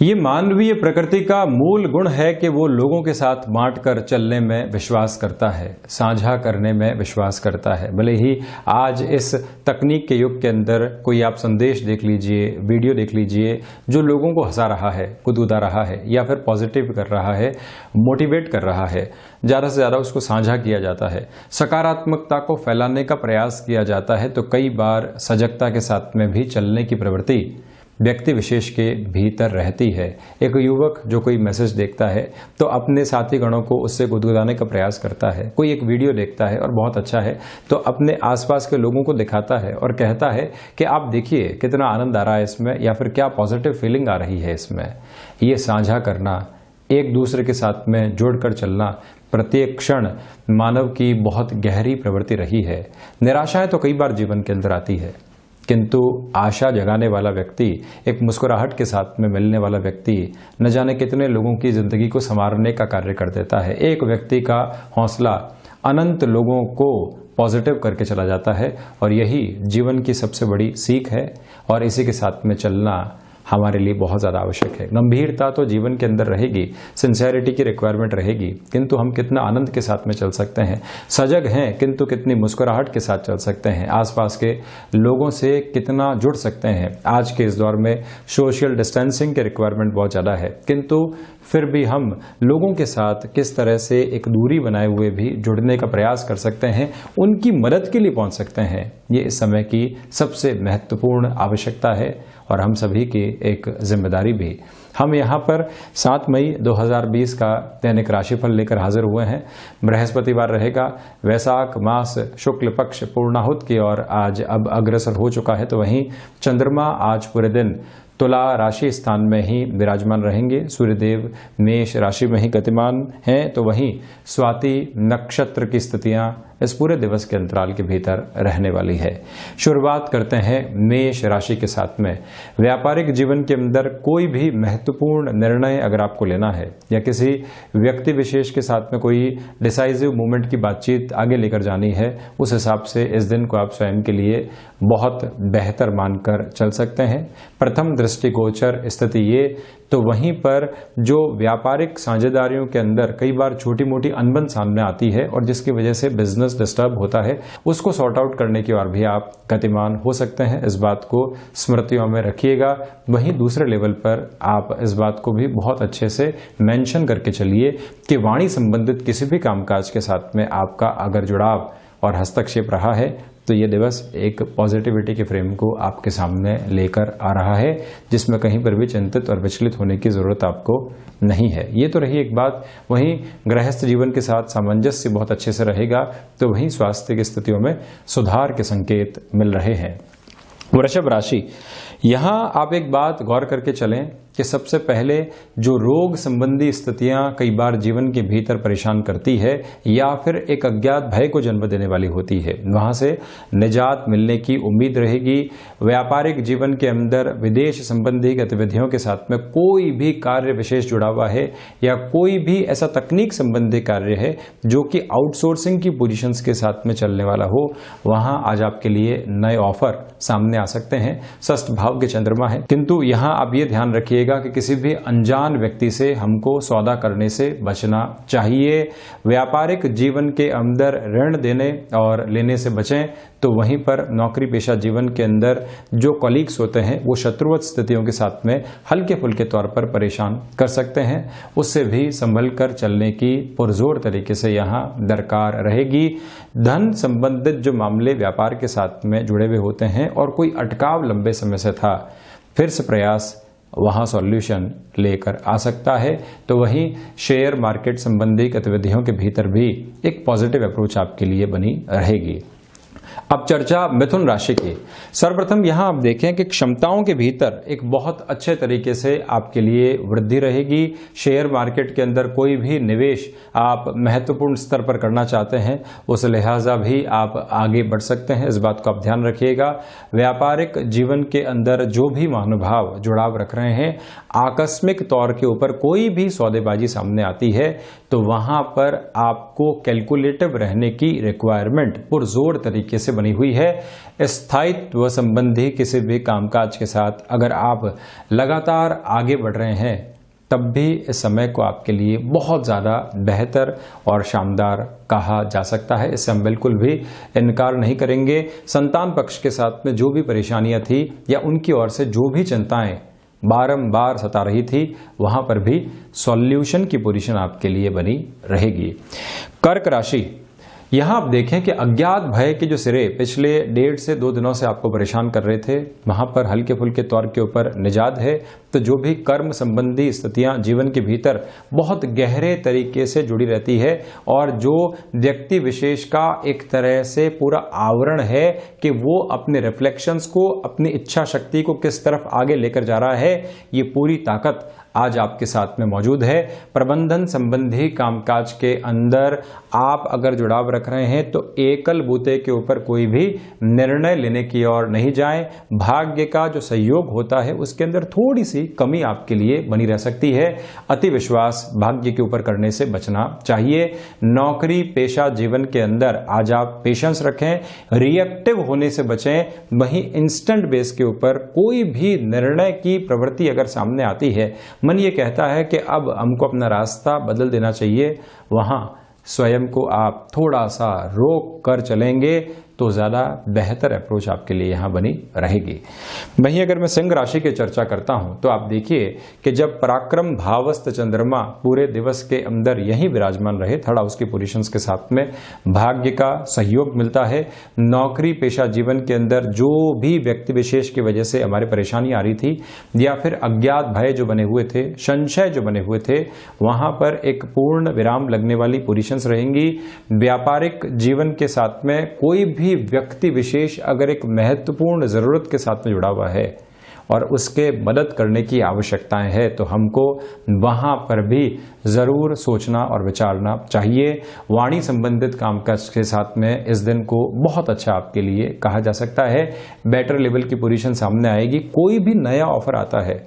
ये मानवीय प्रकृति का मूल गुण है कि वो लोगों के साथ बांटकर चलने में विश्वास करता है, साझा करने में विश्वास करता है। भले ही आज इस तकनीक के युग के अंदर कोई आप संदेश देख लीजिए, वीडियो देख लीजिए जो लोगों को हंसा रहा है, गुदगुदा रहा है या फिर पॉजिटिव कर रहा है, मोटिवेट कर रहा है, ज़्यादा से ज़्यादा उसको साझा किया जाता है, सकारात्मकता को फैलाने का प्रयास किया जाता है। तो कई बार सजगता के साथ में भी चलने की प्रवृत्ति व्यक्ति विशेष के भीतर रहती है। एक युवक जो कोई मैसेज देखता है तो अपने साथी गणों को उससे गुदगुदाने का प्रयास करता है। कोई एक वीडियो देखता है और बहुत अच्छा है तो अपने आसपास के लोगों को दिखाता है और कहता है कि आप देखिए कितना आनंद आ रहा है इसमें, या फिर क्या पॉजिटिव फीलिंग आ रही है इसमें। ये साझा करना, एक दूसरे के साथ में जुड़कर चलना प्रत्येक क्षण मानव की बहुत गहरी प्रवृत्ति रही है। निराशाएं तो कई बार जीवन के अंदर आती है, किंतु आशा जगाने वाला व्यक्ति, एक मुस्कुराहट के साथ में मिलने वाला व्यक्ति न जाने कितने लोगों की जिंदगी को संवारने का कार्य कर देता है। एक व्यक्ति का हौसला अनंत लोगों को पॉजिटिव करके चला जाता है और यही जीवन की सबसे बड़ी सीख है और इसी के साथ में चलना हमारे लिए बहुत ज़्यादा आवश्यक है। गंभीरता तो जीवन के अंदर रहेगी, सिंसियरिटी की रिक्वायरमेंट रहेगी, किंतु हम कितना आनंद के साथ में चल सकते हैं, सजग हैं किंतु कितनी मुस्कुराहट के साथ चल सकते हैं, आसपास के लोगों से कितना जुड़ सकते हैं। आज के इस दौर में सोशल डिस्टेंसिंग की रिक्वायरमेंट बहुत ज़्यादा है, किंतु फिर भी हम लोगों के साथ किस तरह से एक दूरी बनाए हुए भी जुड़ने का प्रयास कर सकते हैं, उनकी मदद के लिए पहुंच सकते हैं, ये इस समय की सबसे महत्वपूर्ण आवश्यकता है और हम सभी की एक जिम्मेदारी भी। हम यहाँ पर 7 मई 2020 का दैनिक राशिफल लेकर हाजिर हुए हैं। बृहस्पतिवार रहेगा, वैशाख मास शुक्ल पक्ष पूर्णाहुत की ओर आज अब अग्रसर हो चुका है। तो वहीं चंद्रमा आज पूरे दिन तुला राशि स्थान में ही विराजमान रहेंगे, सूर्यदेव मेष राशि में ही गतिमान हैं। तो वहीं स्वाति नक्षत्र की स्थितियां इस पूरे दिवस के अंतराल के भीतर रहने वाली है। शुरुआत करते हैं मेष राशि के साथ में। व्यापारिक जीवन के अंदर कोई भी महत्वपूर्ण निर्णय अगर आपको लेना है या किसी व्यक्ति विशेष के साथ में कोई डिसाइसिव मूवमेंट की बातचीत आगे लेकर जानी है, उस हिसाब से इस दिन को आप स्वयं के लिए बहुत बेहतर मानकर चल सकते हैं। प्रथम दृष्टिगोचर स्थिति ये, तो वहीं पर जो व्यापारिक साझेदारियों के अंदर कई बार छोटी मोटी अनबन सामने आती है और जिसकी वजह से बिजनेस डिस्टर्ब होता है, उसको सॉर्ट आउट करने की ओर भी आप गतिमान हो सकते हैं। इस बात को स्मृतियों में रखिएगा। वहीं दूसरे लेवल पर आप इस बात को भी बहुत अच्छे से मेंशन करके चलिए कि वाणी संबंधित किसी भी कामकाज के साथ में आपका अगर जुड़ाव और हस्तक्षेप रहा है तो ये दिवस एक पॉजिटिविटी के फ्रेम को आपके सामने लेकर आ रहा है, जिसमें कहीं पर भी चिंतित और विचलित होने की जरूरत आपको नहीं है। ये तो रही एक बात। वहीं गृहस्थ जीवन के साथ सामंजस्य बहुत अच्छे से रहेगा। तो वहीं स्वास्थ्य की स्थितियों में सुधार के संकेत मिल रहे हैं। वृषभ राशि, यहाँ आप एक बात गौर करके चलें कि सबसे पहले जो रोग संबंधी स्थितियां कई बार जीवन के भीतर परेशान करती है या फिर एक अज्ञात भय को जन्म देने वाली होती है, वहां से निजात मिलने की उम्मीद रहेगी। व्यापारिक जीवन के अंदर विदेश संबंधी गतिविधियों के साथ में कोई भी कार्य विशेष जुड़ा हुआ है या कोई भी ऐसा तकनीक संबंधी कार्य है जो कि आउटसोर्सिंग की पोजीशंस के साथ में चलने वाला हो, वहां आज आपके लिए नए ऑफर सामने आ सकते हैं। षष्ठ भाव के चंद्रमा है, किंतु यहाँ आप ये ध्यान रखिएगा कि किसी भी अनजान व्यक्ति से हमको सौदा करने से बचना चाहिए। व्यापारिक जीवन के अंदर ऋण देने और लेने से बचें। तो वहीं पर नौकरी पेशा जीवन के अंदर जो कलीग्स होते हैं वो शत्रुवत स्थितियों के साथ में हल्के फुल्के तौर पर परेशान कर सकते हैं, उससे भी संभल कर चलने की पुरजोर तरीके से यहाँ दरकार रहेगी। धन संबंधित जो मामले व्यापार के साथ में जुड़े हुए होते हैं और कोई अटकाव लंबे समय से था, फिर से प्रयास वहां सॉल्यूशन लेकर आ सकता है। तो वहीं शेयर मार्केट संबंधी गतिविधियों के भीतर भी एक पॉजिटिव अप्रोच आपके लिए बनी रहेगी। अब चर्चा मिथुन राशि की। सर्वप्रथम यहां आप देखें कि क्षमताओं के भीतर एक बहुत अच्छे तरीके से आपके लिए वृद्धि रहेगी। शेयर मार्केट के अंदर कोई भी निवेश आप महत्वपूर्ण स्तर पर करना चाहते हैं, उस लिहाजा भी आप आगे बढ़ सकते हैं, इस बात को आप ध्यान रखिएगा। व्यापारिक जीवन के अंदर जो भी महानुभाव जुड़ाव रख रहे हैं, आकस्मिक तौर के ऊपर कोई भी सौदेबाजी सामने आती है तो वहां पर आपको कैलकुलेटिव रहने की रिक्वायरमेंट पुरजोर तरीके तरीके से बनी हुई है। स्थायित्व संबंधी किसी भी कामकाज के साथ अगर आप लगातार आगे बढ़ रहे हैं तब भी इस समय को आपके लिए बहुत ज़्यादा बेहतर और शानदार कहा जा सकता है। इससे हम बिल्कुल भी इनकार नहीं करेंगे। संतान पक्ष के साथ में जो भी परेशानियां थी या उनकी ओर से जो भी चिंताएं बारंबार सता रही थी, वहां पर भी सॉल्यूशन की पोजीशन आपके लिए बनी रहेगी। कर्क राशि, यहां आप देखें कि अज्ञात भय के जो सिरे पिछले 1.5 से 2 दिनों से आपको परेशान कर रहे थे, वहां पर हल्के फुल्के तौर के ऊपर निजात है। तो जो भी कर्म संबंधी स्थितियां जीवन के भीतर बहुत गहरे तरीके से जुड़ी रहती है और जो व्यक्ति विशेष का एक तरह से पूरा आवरण है कि वो अपने रिफ्लेक्शंस को, अपनी इच्छा शक्ति को किस तरफ आगे लेकर जा रहा है, ये पूरी ताकत आज आपके साथ में मौजूद है। प्रबंधन संबंधी कामकाज के अंदर आप अगर जुड़ाव रख रहे हैं तो एकल बूते के ऊपर कोई भी निर्णय लेने की ओर नहीं जाएं। भाग्य का जो सहयोग होता है उसके अंदर थोड़ी सी कमी आपके लिए बनी रह सकती है। अति विश्वास भाग्य के ऊपर करने से बचना चाहिए। नौकरी पेशा जीवन के अंदर आज आप पेशेंस रखें, रिएक्टिव होने से बचें। वहीं इंस्टेंट बेस के ऊपर कोई भी निर्णय की प्रवृत्ति अगर सामने आती है, मन ये कहता है कि अब हमको अपना रास्ता बदल देना चाहिए, वहां स्वयं को आप थोड़ा सा रोक कर चलेंगे तो ज़्यादा बेहतर अप्रोच आपके लिए यहाँ बनी रहेगी। वहीं अगर मैं सिंह राशि की चर्चा करता हूँ तो आप देखिए कि जब पराक्रम भावस्थ चंद्रमा पूरे दिवस के अंदर यहीं विराजमान रहे, थर्ड हाउस की पोजीशंस के साथ में भाग्य का सहयोग मिलता है। नौकरी पेशा जीवन के अंदर जो भी व्यक्ति विशेष की वजह से हमारी परेशानी आ रही थी या फिर अज्ञात भय जो बने हुए थे, संशय जो बने हुए थे, वहाँ पर एक पूर्ण विराम लगने वाली पोजीशंस रहेंगी। व्यापारिक जीवन के साथ में कोई भी व्यक्ति विशेष अगर एक महत्वपूर्ण जरूरत के साथ में जुड़ा हुआ है और उसके मदद करने की आवश्यकताएं है तो हमको वहां पर भी जरूर सोचना और विचारना चाहिए। वाणी संबंधित कामकाज के साथ में इस दिन को बहुत अच्छा आपके लिए कहा जा सकता है। बेटर लेवल की पोजीशन सामने आएगी। कोई भी नया ऑफर आता है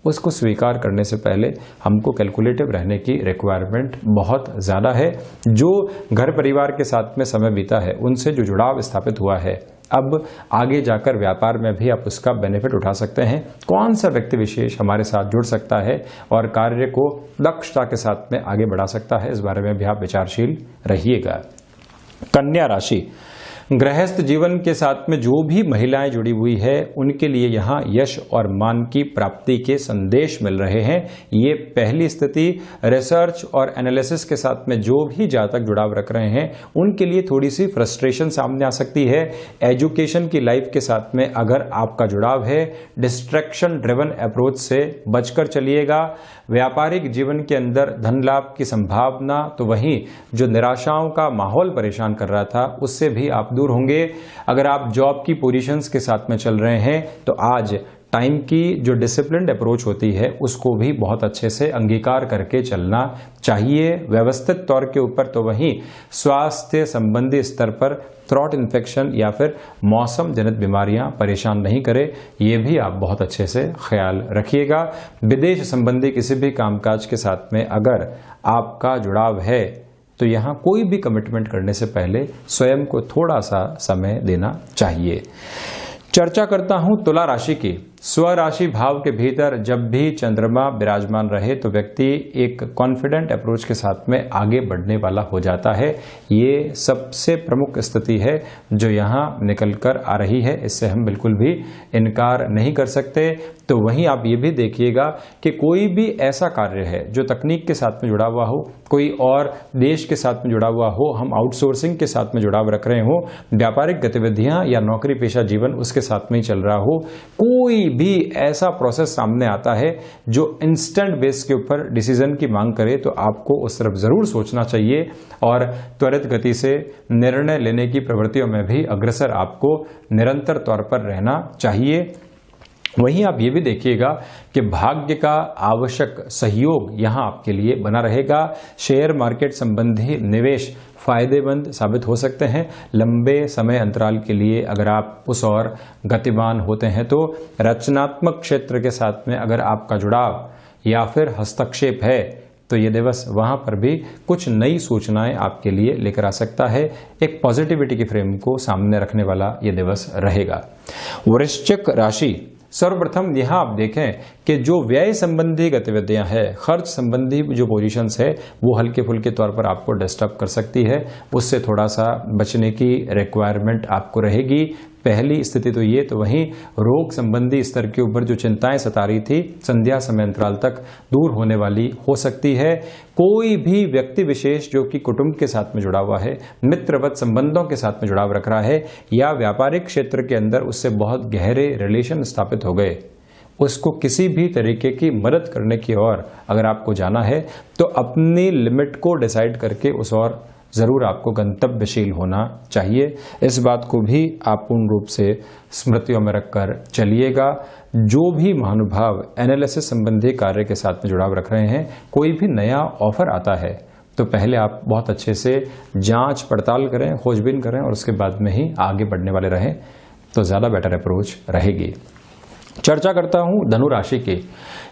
उसको स्वीकार करने से पहले हमको कैलकुलेटिव रहने की रिक्वायरमेंट बहुत ज़्यादा है। जो घर परिवार के साथ में समय बीता है उनसे जो जुड़ाव स्थापित हुआ है, अब आगे जाकर व्यापार में भी आप उसका बेनिफिट उठा सकते हैं। कौन सा व्यक्ति विशेष हमारे साथ जुड़ सकता है और कार्य को दक्षता के साथ में आगे बढ़ा सकता है, इस बारे में भी आप विचारशील रहिएगा। कन्या राशि, गृहस्थ जीवन के साथ में जो भी महिलाएं जुड़ी हुई है उनके लिए यहाँ यश और मान की प्राप्ति के संदेश मिल रहे हैं। ये पहली स्थिति। रिसर्च और एनालिसिस के साथ में जो भी जातक जुड़ाव रख रहे हैं उनके लिए थोड़ी सी फ्रस्ट्रेशन सामने आ सकती है। एजुकेशन की लाइफ के साथ में अगर आपका जुड़ाव है, डिस्ट्रैक्शन ड्रिवन अप्रोच से बचकर चलिएगा। व्यापारिक जीवन के अंदर धन लाभ की संभावना, तो वहीं जो निराशाओं का माहौल परेशान कर रहा था उससे भी आप दूर होंगे। अगर आप जॉब की पोजीशंस के साथ में चल रहे हैं तो आज टाइम की जो डिसिप्लिन्ड अप्रोच होती है उसको भी बहुत अच्छे से अंगीकार करके चलना चाहिए। व्यवस्थित तौर के ऊपर तो वहीं स्वास्थ्य संबंधी स्तर पर थ्रोट इन्फेक्शन या फिर मौसम जनित बीमारियां परेशान नहीं करे, ये भी आप बहुत अच्छे से ख्याल रखिएगा। विदेश संबंधी किसी भी कामकाज के साथ में अगर आपका जुड़ाव है तो यहाँ कोई भी कमिटमेंट करने से पहले स्वयं को थोड़ा सा समय देना चाहिए। चर्चा करता हूं तुला राशि की। स्वराशि भाव के भीतर जब भी चंद्रमा विराजमान रहे तो व्यक्ति एक कॉन्फिडेंट अप्रोच के साथ में आगे बढ़ने वाला हो जाता है। ये सबसे प्रमुख स्थिति है जो यहाँ निकल कर आ रही है, इससे हम बिल्कुल भी इनकार नहीं कर सकते। तो वहीं आप ये भी देखिएगा कि कोई भी ऐसा कार्य है जो तकनीक के साथ में जुड़ा हुआ हो, कोई और देश के साथ में जुड़ा हुआ हो, हम आउटसोर्सिंग के साथ में जुड़ाव रख रहे हो, व्यापारिक गतिविधियां या नौकरी पेशा जीवन उसके साथ में ही चल रहा हो, कोई भी ऐसा प्रोसेस सामने आता है जो इंस्टेंट बेस के ऊपर डिसीजन की मांग करे तो आपको उस तरफ जरूर सोचना चाहिए और त्वरित गति से निर्णय लेने की प्रवृत्तियों में भी अग्रसर आपको निरंतर तौर पर रहना चाहिए। वहीं आप ये भी देखिएगा कि भाग्य का आवश्यक सहयोग यहाँ आपके लिए बना रहेगा। शेयर मार्केट संबंधी निवेश फायदेमंद साबित हो सकते हैं। लंबे समय अंतराल के लिए अगर आप उस ओर गतिमान होते हैं तो रचनात्मक क्षेत्र के साथ में अगर आपका जुड़ाव या फिर हस्तक्षेप है तो ये दिवस वहां पर भी कुछ नई सूचनाएं आपके लिए लेकर आ सकता है। एक पॉजिटिविटी की फ्रेम को सामने रखने वाला ये दिवस रहेगा। वृश्चिक राशि, सर्वप्रथम यहां आप देखें कि जो व्यय संबंधी गतिविधियां हैं, खर्च संबंधी जो पोजीशंस है, वो हल्के फुल्के तौर पर आपको डिस्टर्ब कर सकती है। उससे थोड़ा सा बचने की रिक्वायरमेंट आपको रहेगी। पहली स्थिति तो ये, तो वहीं रोग संबंधी स्तर के ऊपर जो चिंताएं सता रही थी, संध्या समय अंतराल तक दूर होने वाली हो सकती है। कोई भी व्यक्ति विशेष जो कि कुटुंब के साथ में जुड़ा हुआ है, मित्रवत संबंधों के साथ में जुड़ाव रख रहा है, या व्यापारिक क्षेत्र के अंदर उससे बहुत गहरे रिलेशन स्थापित हो गए, उसको किसी भी तरीके की मदद करने की ओर अगर आपको जाना है तो अपनी लिमिट को डिसाइड करके उस ओर जरूर आपको गंतव्यशील होना चाहिए। इस बात को भी आप पूर्ण रूप से स्मृतियों में रखकर चलिएगा। जो भी महानुभाव एनालिसिस संबंधी कार्य के साथ में जुड़ाव रख रहे हैं, कोई भी नया ऑफर आता है तो पहले आप बहुत अच्छे से जांच पड़ताल करें, खोजबीन करें और उसके बाद में ही आगे बढ़ने वाले रहें, तो ज्यादा बेटर अप्रोच रहेगी। चर्चा करता हूं धनु राशि की।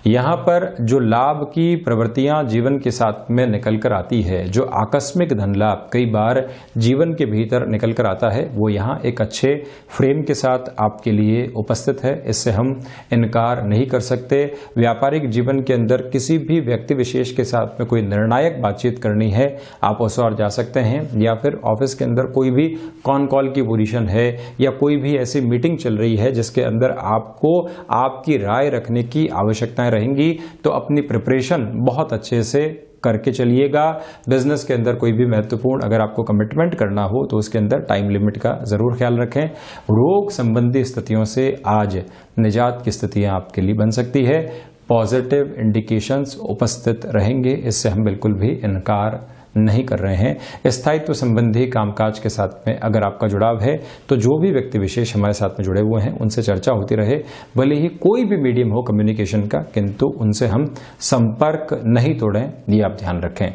यहां पर जो लाभ की प्रवृत्तियां जीवन के साथ में निकल कर आती है, जो आकस्मिक धन लाभ कई बार जीवन के भीतर निकल कर आता है, वो यहां एक अच्छे फ्रेम के साथ आपके लिए उपस्थित है। इससे हम इनकार नहीं कर सकते। व्यापारिक जीवन के अंदर किसी भी व्यक्ति विशेष के साथ में कोई निर्णायक बातचीत करनी है, आप उस ओर जा सकते हैं। या फिर ऑफिस के अंदर कोई भी कॉन कॉल की पोजीशन है या कोई भी ऐसी मीटिंग चल रही है जिसके अंदर आपको आपकी राय रखने की आवश्यकताएं रहेंगी, तो अपनी प्रिपरेशन बहुत अच्छे से करके चलिएगा। बिजनेस के अंदर कोई भी महत्वपूर्ण अगर आपको कमिटमेंट करना हो तो उसके अंदर टाइम लिमिट का जरूर ख्याल रखें। रोग संबंधी स्थितियों से आज निजात की स्थितियां आपके लिए बन सकती है। पॉजिटिव इंडिकेशंस उपस्थित रहेंगे, इससे हम बिल्कुल भी इनकार नहीं कर रहे हैं। स्थायित्व संबंधी कामकाज के साथ में अगर आपका जुड़ाव है तो जो भी व्यक्ति विशेष हमारे साथ में जुड़े हुए हैं उनसे चर्चा होती रहे, भले ही कोई भी मीडियम हो कम्युनिकेशन का, किंतु उनसे हम संपर्क नहीं तोड़ें, ये आप ध्यान रखें।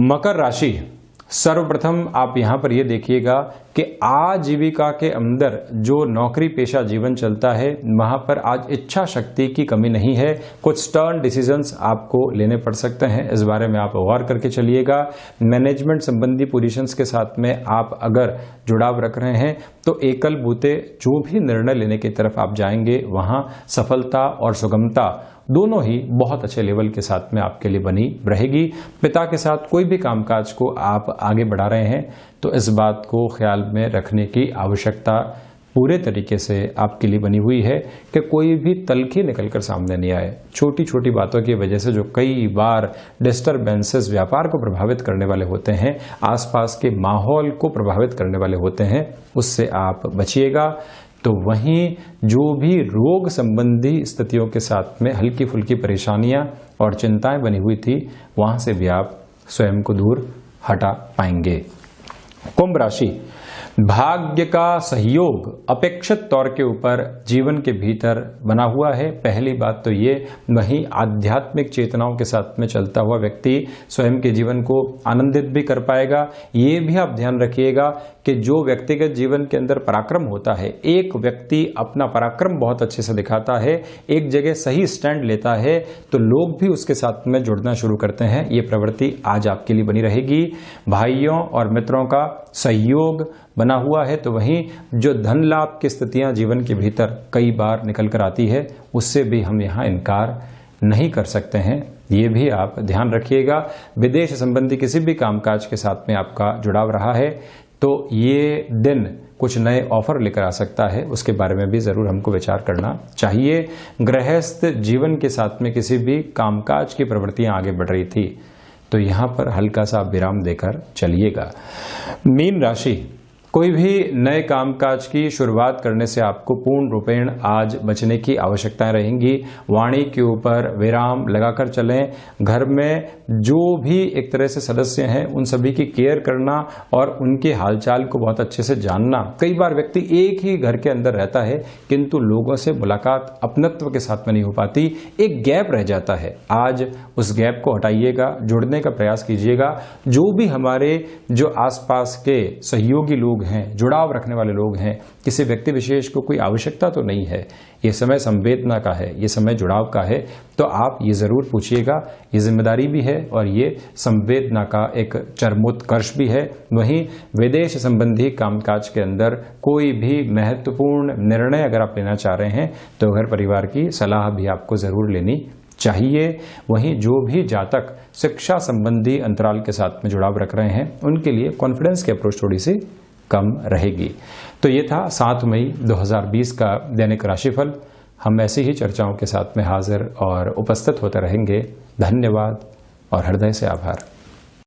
मकर राशि, सर्वप्रथम आप यहां पर यह देखिएगा कि आजीविका के अंदर जो नौकरी पेशा जीवन चलता है, वहां पर आज इच्छा शक्ति की कमी नहीं है। कुछ स्टर्न डिसीजंस आपको लेने पड़ सकते हैं, इस बारे में आप गौर करके चलिएगा। मैनेजमेंट संबंधी पोजीशंस के साथ में आप अगर जुड़ाव रख रहे हैं तो एकल बूते जो भी निर्णय लेने की तरफ आप जाएंगे, वहां सफलता और सुगमता दोनों ही बहुत अच्छे लेवल के साथ में आपके लिए बनी रहेगी। पिता के साथ कोई भी कामकाज को आप आगे बढ़ा रहे हैं तो इस बात को ख्याल में रखने की आवश्यकता पूरे तरीके से आपके लिए बनी हुई है कि कोई भी तलखी निकलकर सामने नहीं आए। छोटी छोटी बातों की वजह से जो कई बार डिस्टरबेंसेस व्यापार को प्रभावित करने वाले होते हैं, आसपास के माहौल को प्रभावित करने वाले होते हैं, उससे आप बचिएगा। तो वहीं जो भी रोग संबंधी स्थितियों के साथ में हल्की फुल्की परेशानियां और चिंताएं बनी हुई थी, वहां से भी आप स्वयं को दूर हटा पाएंगे। कुंभ राशि, भाग्य का सहयोग अपेक्षित तौर के ऊपर जीवन के भीतर बना हुआ है। पहली बात तो ये, वहीं आध्यात्मिक चेतनाओं के साथ में चलता हुआ व्यक्ति स्वयं के जीवन को आनंदित भी कर पाएगा। ये भी आप ध्यान रखिएगा कि जो व्यक्तिगत जीवन के अंदर पराक्रम होता है, एक व्यक्ति अपना पराक्रम बहुत अच्छे से दिखाता है, एक जगह सही स्टैंड लेता है, तो लोग भी उसके साथ में जुड़ना शुरू करते हैं। ये प्रवृत्ति आज आपके लिए बनी रहेगी। भाइयों और मित्रों का सहयोग बना हुआ है, तो वहीं जो धन लाभ की स्थितियां जीवन के भीतर कई बार निकल कर आती है, उससे भी हम यहाँ इनकार नहीं कर सकते हैं। ये भी आप ध्यान रखिएगा। विदेश संबंधी किसी भी कामकाज के साथ में आपका जुड़ाव रहा है तो ये दिन कुछ नए ऑफर लेकर आ सकता है, उसके बारे में भी जरूर हमको विचार करना चाहिए। गृहस्थ जीवन के साथ में किसी भी कामकाज की प्रवृत्तियां आगे बढ़ रही थी तो यहां पर हल्का सा विराम देकर चलिएगा। मीन राशि, कोई भी नए कामकाज की शुरुआत करने से आपको पूर्ण रूपेण आज बचने की आवश्यकताएं रहेंगी। वाणी के ऊपर विराम लगाकर चलें। घर में जो भी एक तरह से सदस्य हैं उन सभी की केयर करना और उनके हालचाल को बहुत अच्छे से जानना। कई बार व्यक्ति एक ही घर के अंदर रहता है किंतु लोगों से मुलाकात अपनत्व के साथ में नहीं हो पाती, एक गैप रह जाता है। आज उस गैप को हटाइएगा, जुड़ने का प्रयास कीजिएगा। जो भी हमारे जो आसपास के सहयोगी लोग लोग हैं, जुड़ाव रखने वाले लोग हैं, किसी व्यक्ति विशेष को कोई आवश्यकता तो नहीं है, ये समय संवेदना का है, ये समय जुड़ाव का है, तो आप ये ज़रूर पूछिएगा। ये जिम्मेदारी भी है और ये संवेदना का एक चरमोत्कर्ष भी है। वहीं विदेश संबंधी कामकाज के अंदर कोई भी महत्वपूर्ण निर्णय अगर आप लेना चाह रहे हैं तो घर परिवार की सलाह भी आपको ज़रूर लेनी चाहिए। वहीं जो भी जातक शिक्षा संबंधी अंतराल के साथ में जुड़ाव रख रहे हैं उनके लिए कॉन्फिडेंस की अप्रोच थोड़ी सी कम रहेगी। तो ये था 7 मई 2020 का दैनिक राशिफल। हम ऐसी ही चर्चाओं के साथ में हाजिर और उपस्थित होते रहेंगे। धन्यवाद और हृदय से आभार।